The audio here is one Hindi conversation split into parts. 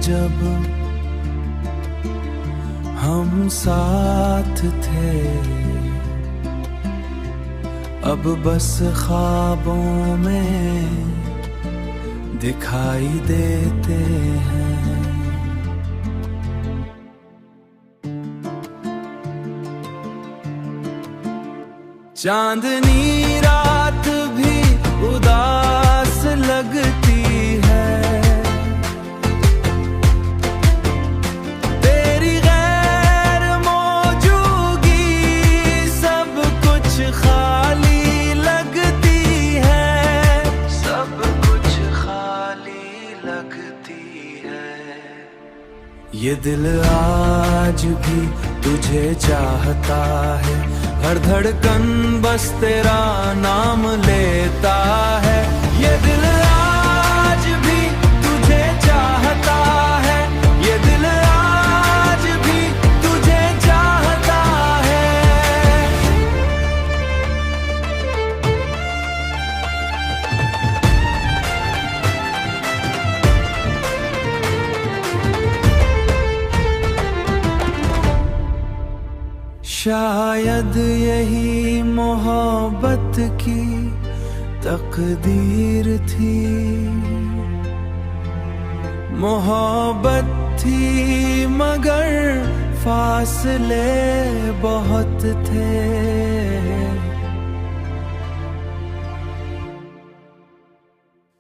जब हम साथ थे, अब बस ख्वाबों में दिखाई देते हैं। चांदनी रात भी उदास लगती है, तेरी गैर मौजूदगी सब कुछ खाली लगती है, सब कुछ खाली लगती है। ये दिल आज भी तुझे चाहता है, हर धड़कन बस तेरा नाम लेता है। ये दिल आज भी तुझे चाहता है, ये दिल आज भी तुझे चाहता है। शायद यही मोहब्बत की तकदीर थी, मोहब्बत थी मगर फासले बहुत थे।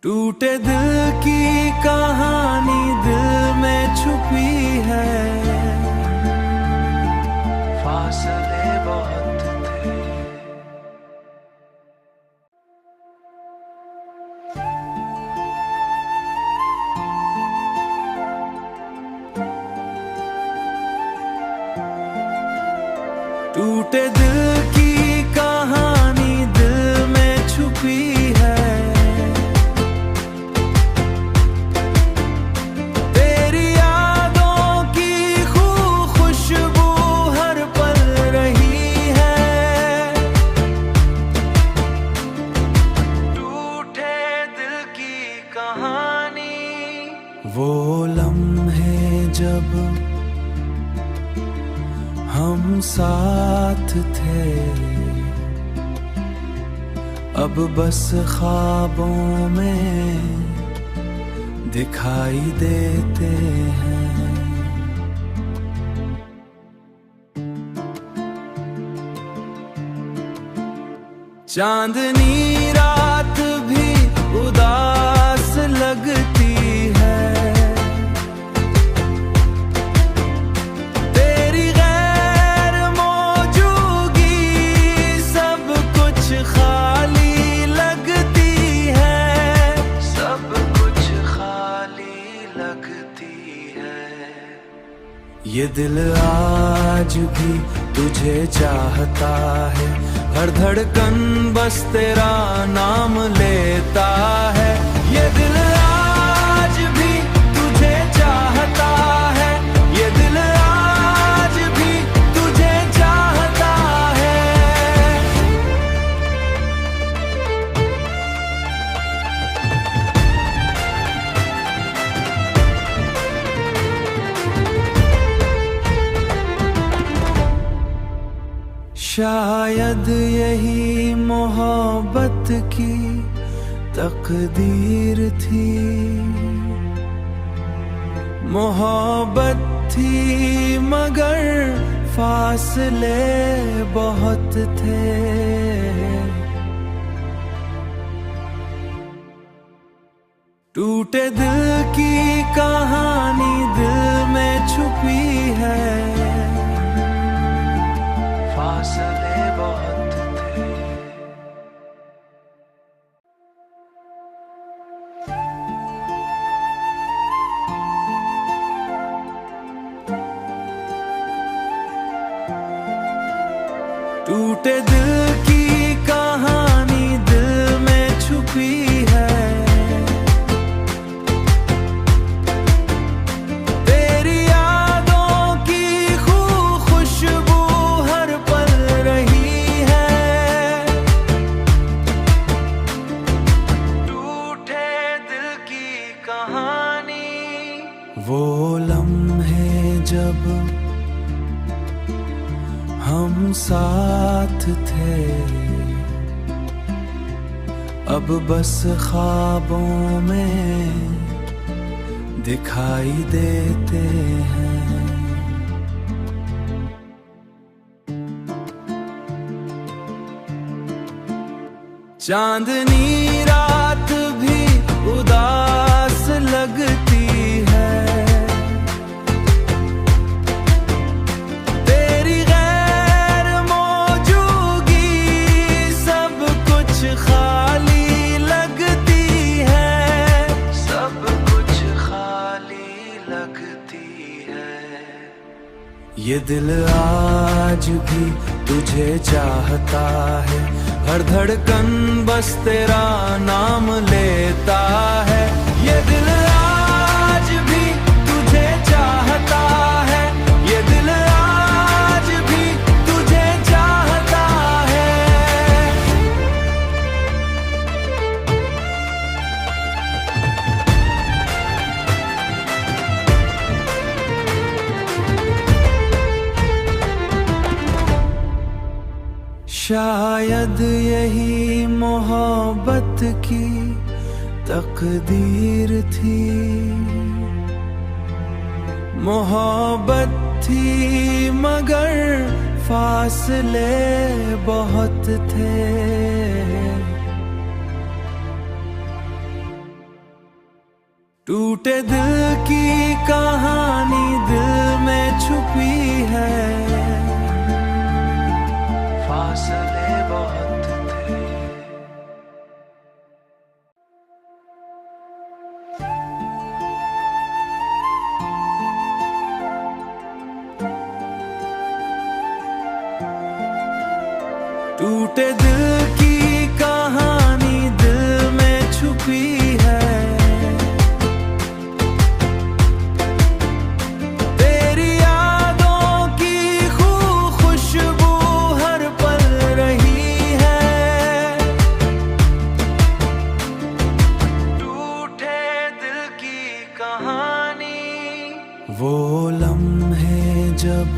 टूटे दिल की कहानी दिल में छुपी है, फासले बहुत थे। टूटे दिल की कहानी दिल में छुपी है, वो लम्हे जब हम साथ थे, अब बस ख्वाबों में दिखाई देते हैं। चांदनी रात भी उदास लगती है, तेरी गैर मौजूदगी सब कुछ खाली लगती है, सब कुछ खाली लगती है। ये दिल आज भी तुझे चाहता है, हर धड़कन बस तेरा नाम लेता है। ये दिल आज भी तुझे चाहता है, ये दिल आज भी तुझे चाहता है। शायद यही मोहब्बत की तकदीर थी, मोहब्बत थी मगर फासले बहुत थे। टूटे दिल की कहानी दिल में छुपी है, फासले बहुत थे। टूटे दिल की कहानी दिल में छुपी है, तेरी यादों की खुशबू हर पल रही थे, अब बस ख्वाबों में दिखाई देते हैं। चांदनी रात भी उदास लगती है, तेरी गैर मौजूदगी सब कुछ खाली लगती है, सब कुछ खाली लगती है। ये दिल आज भी तुझे चाहता है, हर धड़कन बस तेरा नाम लेता है। ये दिल आज भी तुझे चाहता है, ये दिल आज भी तुझे चाहता है। शायद यही मोहब्बत की तकदीर थी, मोहब्बत थी मगर फासले बहुत थे। टूटे दिल की कहानी दिल में छुपी है, फासले बहुत थे। टूटे दिल की कहानी दिल में छुपी है, तेरी यादों की खुशबू हर पल रही है। टूटे दिल की कहानी, वो लम्हे जब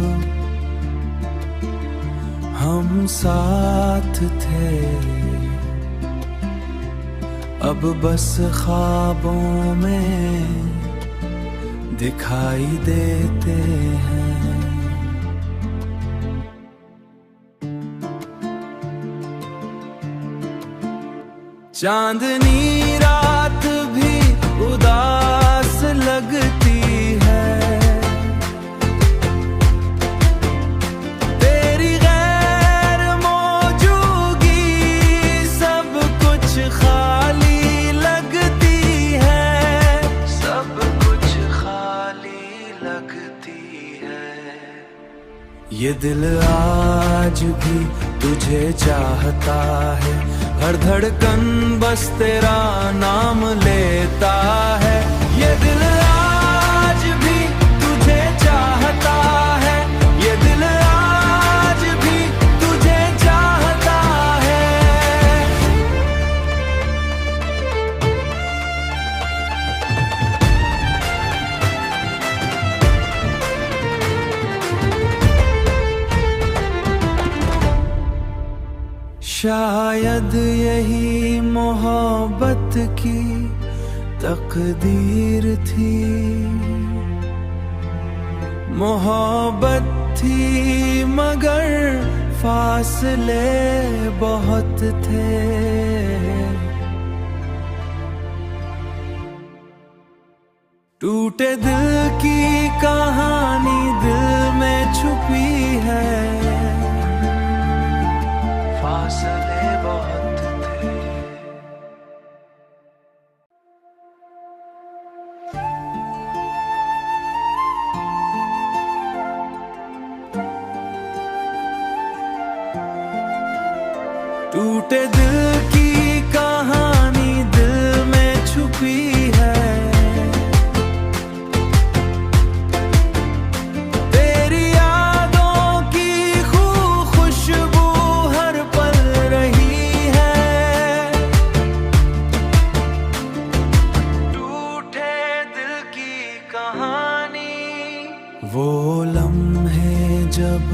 हम साथ थे, अब बस ख्वाबों में दिखाई देते हैं। चांदनी रात भी उदास लगती है, खाली लगती है, सब कुछ खाली लगती है। ये दिल आज भी तुझे चाहता है, हर धड़कन बस तेरा नाम लेता है। ये दिल आज भी तुझे चाहता है, ये दिल आज भी तुझे चाहता है। शायद यही मोहब्बत की तकदीर थी, मोहब्बत थी मगर फासले बहुत थे। टूटे दिल की कहानी दिल में छुपी है, फासले बहुत थे। टूटे दिल की कहानी दिल में छुपी है, तेरी यादों की खुशबू हर पल रही है। टूटे दिल की कहानी, वो लम्हे जब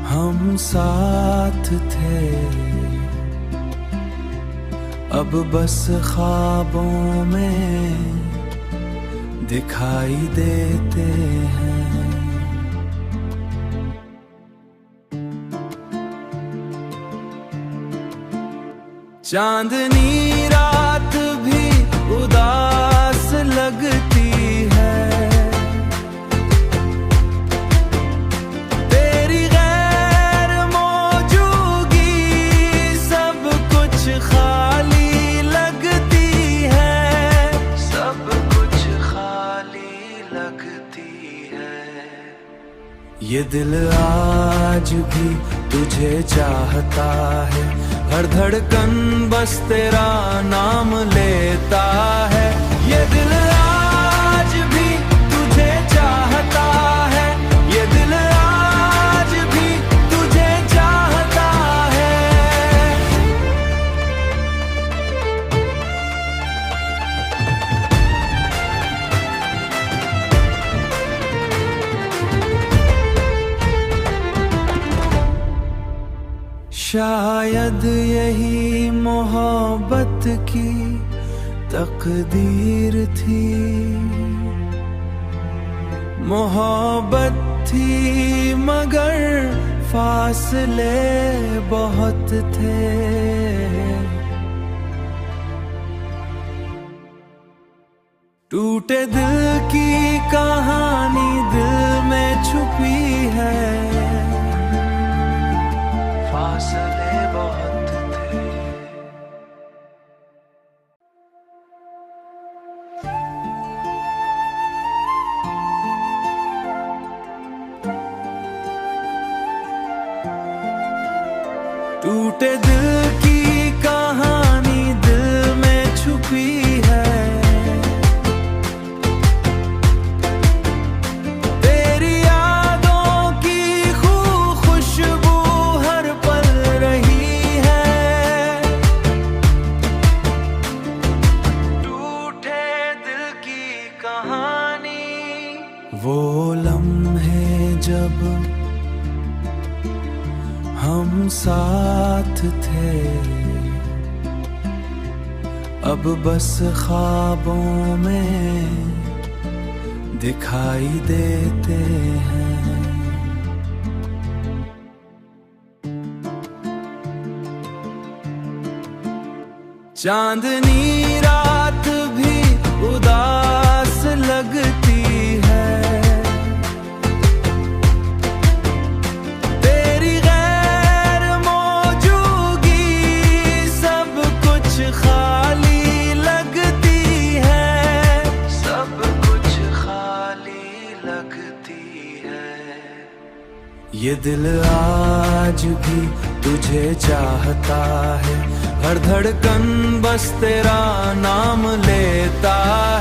हम अब बस ख्वाबों में दिखाई देते हैं। चांदनी रात भी उदास लगती है, तेरी गैर मौजूदगी सब कुछ खाली लगती है, सब कुछ खाली लगती है। ये दिल आज भी तुझे चाहता है, हर धड़कन बस तेरा नाम लेता है। ये दिल आज भी तुझे चाहता है, ये दिल आज भी तुझे चाहता है। शायद यही मोहब्बत की तकदीर थी, मोहब्बत थी मगर फासले बहुत थे। टूटे दिल की कहानी दिल में छुपी है, फासले बहुत थे। टूटे दिल की कहानी दिल में छुपी है, वो लम्हे जब हम साथ थे, अब बस ख्वाबों में दिखाई देते हैं। चांदनी रात भी उदास लगती है, तेरी गैर मौजूदगी सब कुछ खाली लगती है, सब कुछ खाली लगती है। ये दिल आज भी तुझे चाहता है, हर धड़कन बस तेरा नाम लेता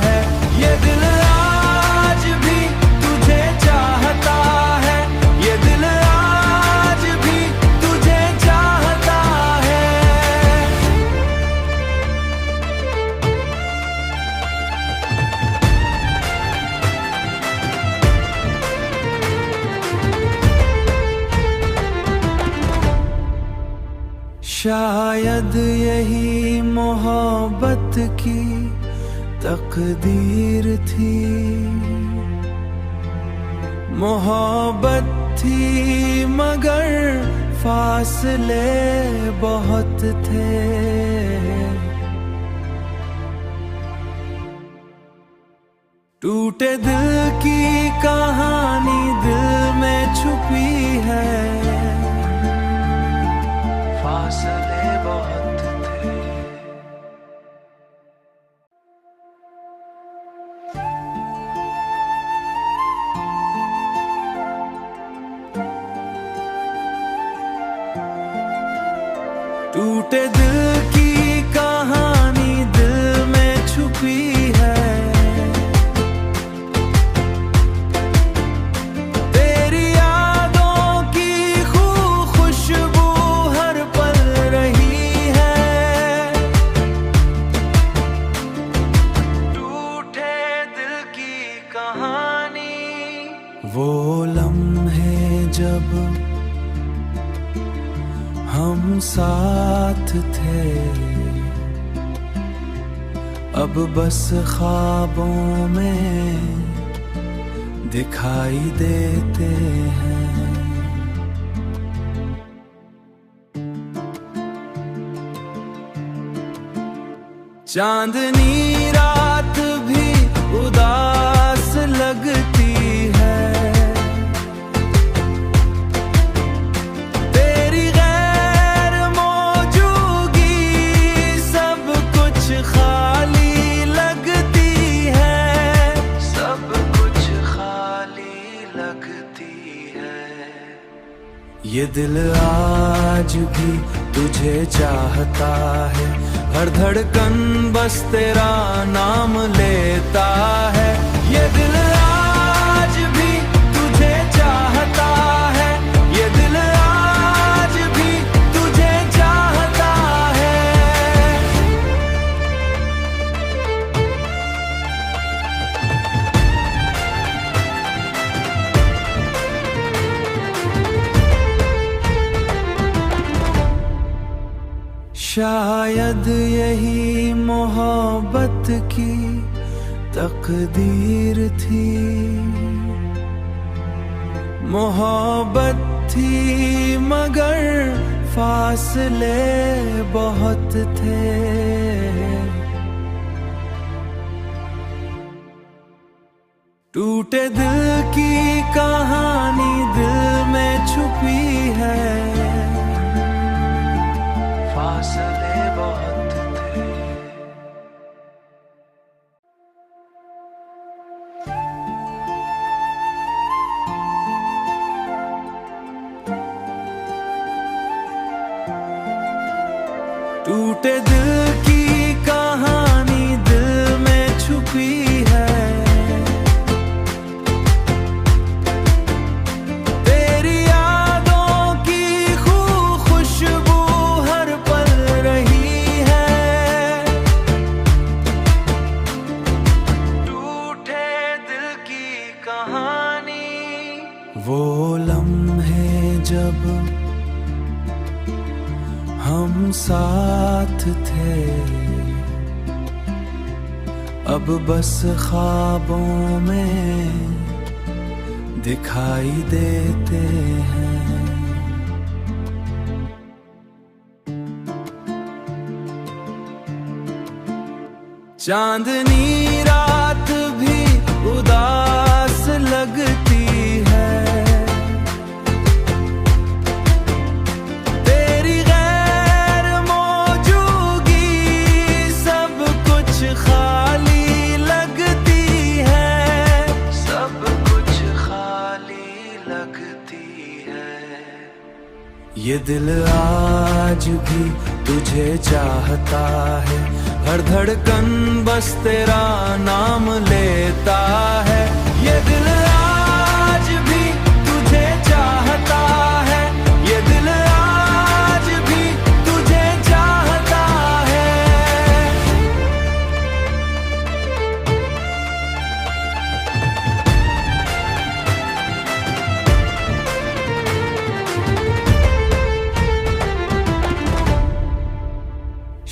है। ये दिल आज भी तुझे चाहता है, ये दिल आज भी तुझे चाहता है। शायद यही मोहब्बत की तकदीर थी, मोहब्बत थी मगर फासले बहुत थे। टूटे दिल की कहानी दिल में छुपी है, फासले बहुत थे। टूटे दिल की कहानी दिल में छुपी है, वो लम्हे जब हम साथ थे, अब बस ख्वाबों में दिखाई देते हैं। चांदनी रात भी उदास लगती है, तेरी गैर मौजूदगी सब कुछ खाली लगती है, सब कुछ खाली लगती है। ये दिल आज भी तुझे चाहता है, हर धड़कन बस तेरा नाम लेता है। ये दिल आज भी तुझे चाहता है, ये दिल आज भी तुझे चाहता है। शायद यही मोहब्बत की तकदीर थी, मोहब्बत थी मगर फासले बहुत थे। टूटे दिल की कहानी दिल में छुपी है, फासले बहुत थे। टूटे दिल की कहानी दिल में छुपी है, वो लम्हे जब हम साथ थे, अब बस ख्वाबों में दिखाई देते हैं। चांदनी रात भी उदास लगती है, तेरी गैर मौजूदगी सब कुछ खाली लगती है, सब कुछ खाली लगती है। ये दिल आज भी तुझे चाहता है, हर धड़कन बस तेरा नाम लेता है। ये दिल आज भी तुझे चाहता है, ये दिल आज भी तुझे चाहता है।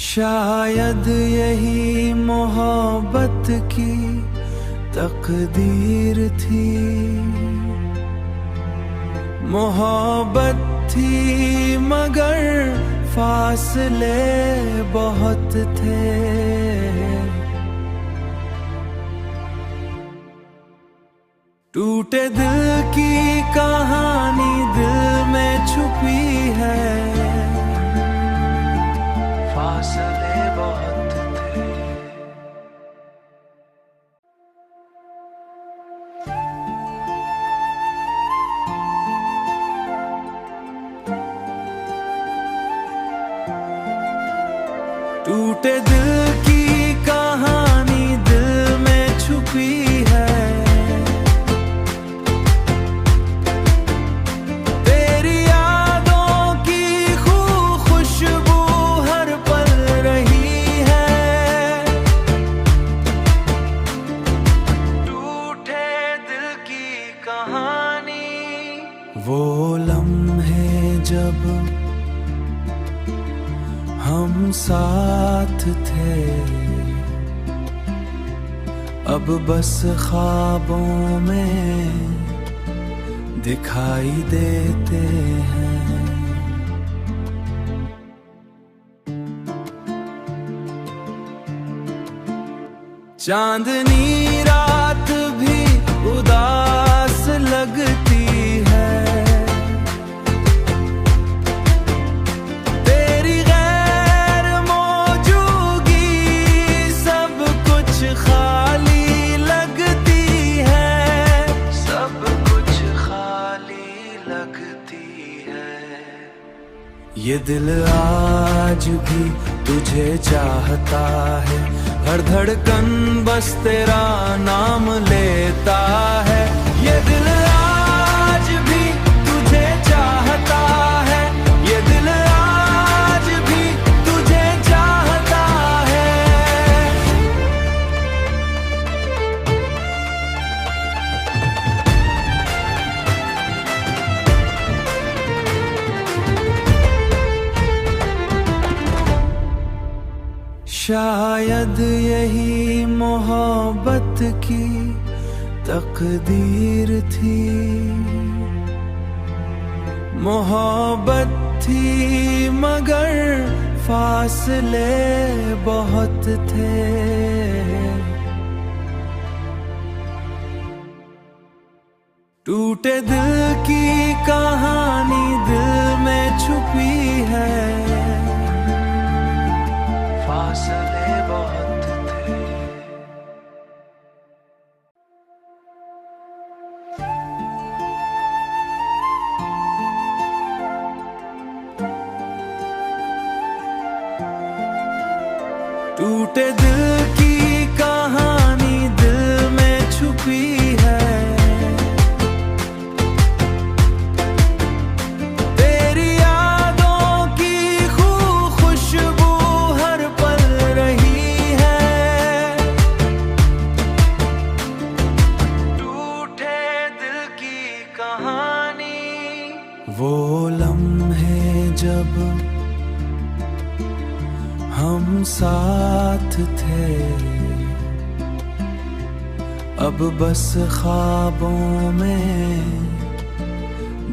शायद यही मोहब्बत की तकदीर थी, मोहब्बत थी मगर फासले बहुत थे। टूटे दिल की कहानी दिल में छुपी है, फासले बहुत थे। टूटे दिल की कहानी दिल में छुपी है, तेरी यादों की खुशबू हर पल रही है। टूटे दिल की कहानी वो लम्हे जब हम साथ थे, अब बस ख्वाबों में दिखाई देते हैं। चांदनी रात भी उदास लगती है, तेरी गैर मौजूदगी सब कुछ खाली लगती है, सब कुछ खाली लगती है। ये दिल आज भी तुझे चाहता है, हर धड़कन बस तेरा नाम लेता है। ये दिल आज भी तुझे चाहता है, ये दिल आज भी तुझे चाहता है। शायद यही मोहब्बत की तकदीर थी, मोहब्बत थी मगर फासले बहुत थे। टूटे दिल की कहानी दिल में छुपी है, फासले बहुत थे। टूटे दिल की कहानी दिल में छुपी है, वो लम्हे जब हम साथ थे, अब बस ख्वाबों में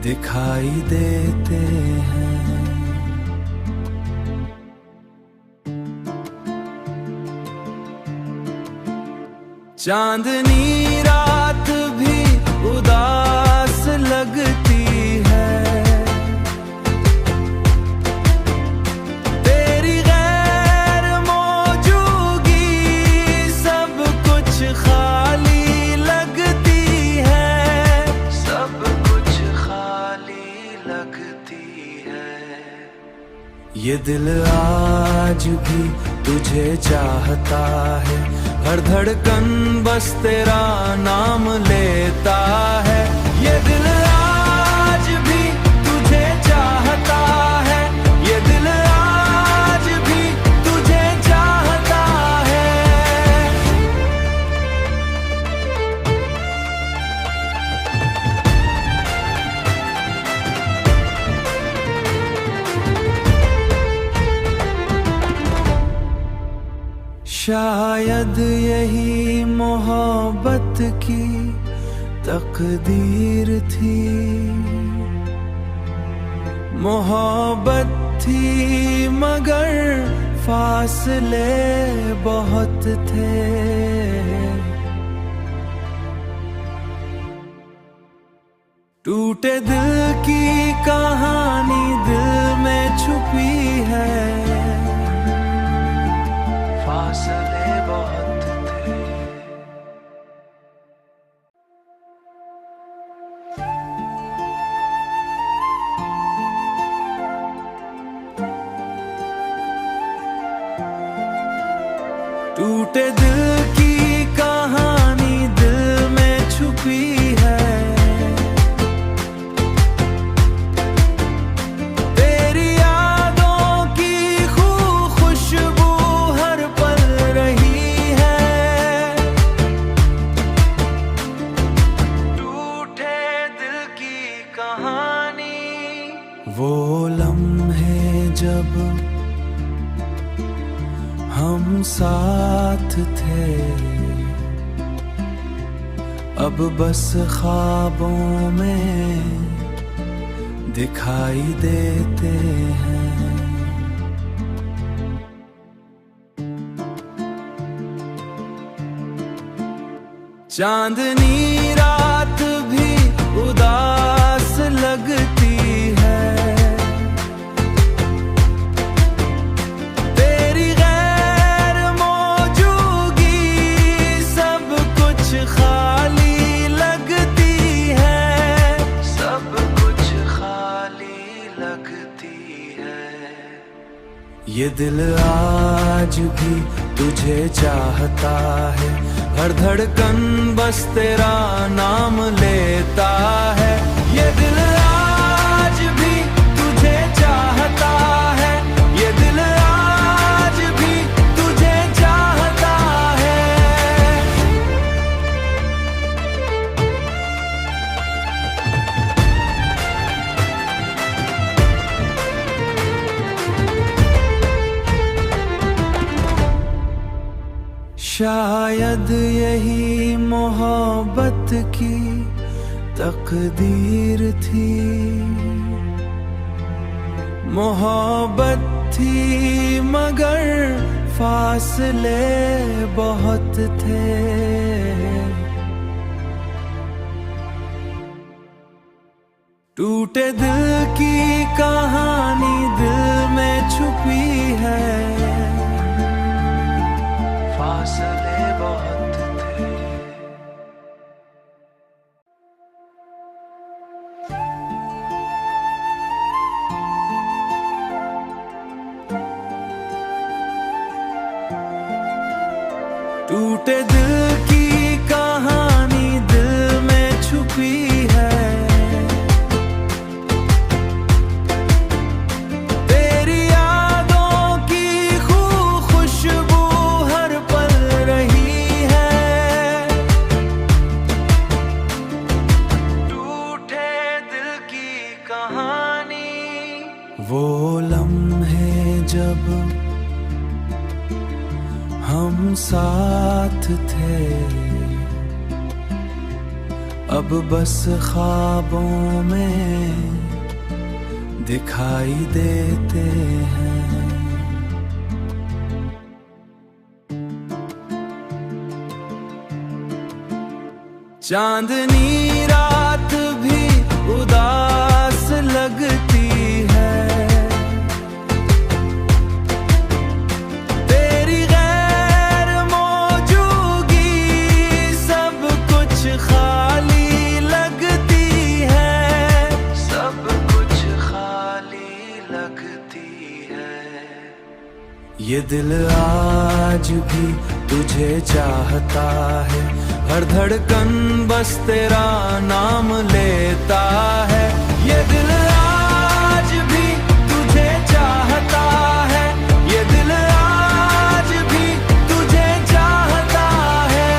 दिखाई देते हैं। चांदनी रात भी उदास लगती है, तेरी गैर मौजूदगी सब कुछ खाली लगती है, सब कुछ खाली लगती है। ये दिल आज भी तुझे चाहता है, हर धड़कन बस तेरा नाम लेता है। ये दिल आज भी तुझे चाहता है, ये दिल आज भी तुझे चाहता है। शायद यही मोहब्बत की तकदीर थी, मोहब्बत थी मगर फासले बहुत थे। टूटे दिल की कहानी दिल में छुपी है, फासले बहुत थे। टूटे दिल की कहानी दिल में छुपी है, वो लम्हे जब हम साथ थे, अब बस ख्वाबों में दिखाई देते हैं। चांदनी रात भी उदास लगती है, तेरी गैर मौजूदगी सब कुछ खाली लगती है, सब कुछ खाली लगती है। ये दिल आज भी तुझे चाहता है, हर धड़कन बस तेरा नाम लेता है। ये दिल आज भी तुझे चाहता है, ये दिल आज भी तुझे चाहता है। शायद यही मोहब्बत की तकदीर थी, मोहब्बत थी मगर फासले बहुत थे। टूटे दिल की कहानी दिल में छुपी है, फासले बहुत थे। टूटे दिल की कहानी दिल में छुपी है, वो लम्हे जब हम साथ थे, अब बस ख्वाबों में दिखाई देते हैं। चांदनी रात भी उदास लगती है, तेरी गैर मौजूदगी सब कुछ खाली लगती है, सब कुछ खाली लगती है। ये दिल आज भी तुझे चाहता है, हर धड़कन बस तेरा नाम लेता है। ये दिल आज भी तुझे चाहता है, ये दिल आज भी तुझे चाहता है।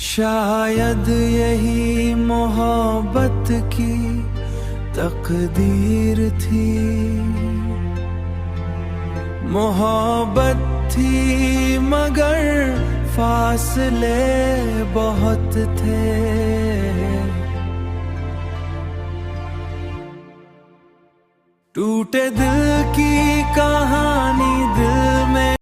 शायद यही मोहब्बत की तकदीर थी, मोहब्बत थी मगर फासले बहुत थे। टूटे दिल की कहानी दिल में